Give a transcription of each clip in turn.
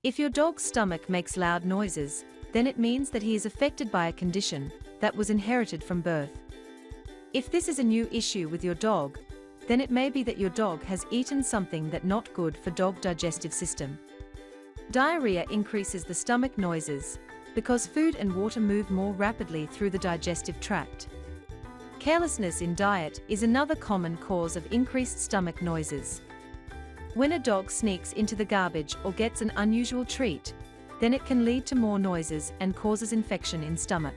If your dog's stomach makes loud noises, then it means that he is affected by a condition that was inherited from birth. If this is a new issue with your dog, then it may be that your dog has eaten something that's not good for dog digestive system. Diarrhea increases the stomach noises because food and water move more rapidly through the digestive tract. Carelessness in diet is another common cause of increased stomach noises. When a dog sneaks into the garbage or gets an unusual treat, then it can lead to more noises and causes infection in stomach.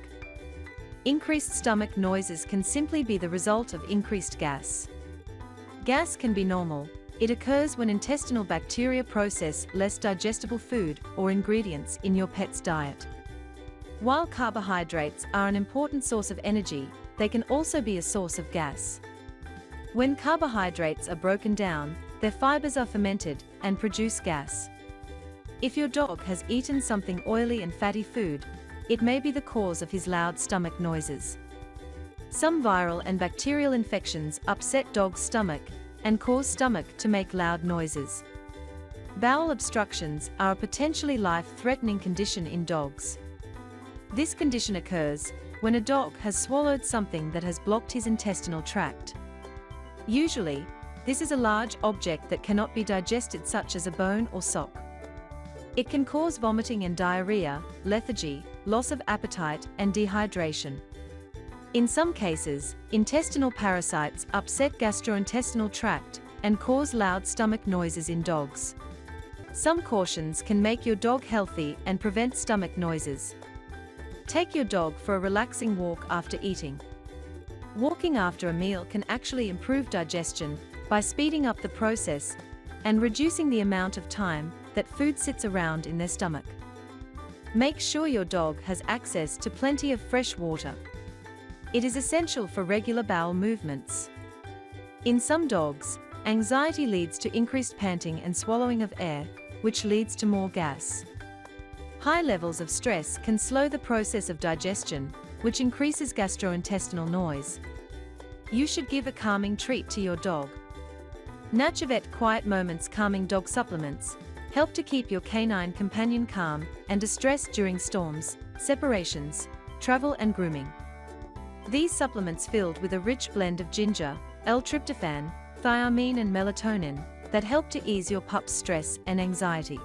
Increased stomach noises can simply be the result of increased gas. Gas can be normal. It occurs when intestinal bacteria process less digestible food or ingredients in your pet's diet. While carbohydrates are an important source of energy, they can also be a source of gas. When carbohydrates are broken down, their fibers are fermented and produce gas. If your dog has eaten something oily and fatty food, it may be the cause of his loud stomach noises. Some viral and bacterial infections upset dogs' stomach and cause stomach to make loud noises. Bowel obstructions are a potentially life-threatening condition in dogs. This condition occurs when a dog has swallowed something that has blocked his intestinal tract. Usually, this is a large object that cannot be digested, such as a bone or sock. It can cause vomiting and diarrhea, lethargy, loss of appetite, and dehydration. In some cases, intestinal parasites upset gastrointestinal tract and cause loud stomach noises in dogs. Some cautions can make your dog healthy and prevent stomach noises. Take your dog for a relaxing walk after eating. Walking after a meal can actually improve digestion by speeding up the process and reducing the amount of time that food sits around in their stomach. Make sure your dog has access to plenty of fresh water. It is essential for regular bowel movements. In some dogs, anxiety leads to increased panting and swallowing of air, which leads to more gas. High levels of stress can slow the process of digestion, which increases gastrointestinal noise. You should give a calming treat to your dog. NaturVet Quiet Moments Calming Dog Supplements help to keep your canine companion calm and distressed during storms, separations, travel, and grooming. These supplements filled with a rich blend of ginger, L-tryptophan, thiamine, and melatonin that help to ease your pup's stress and anxiety.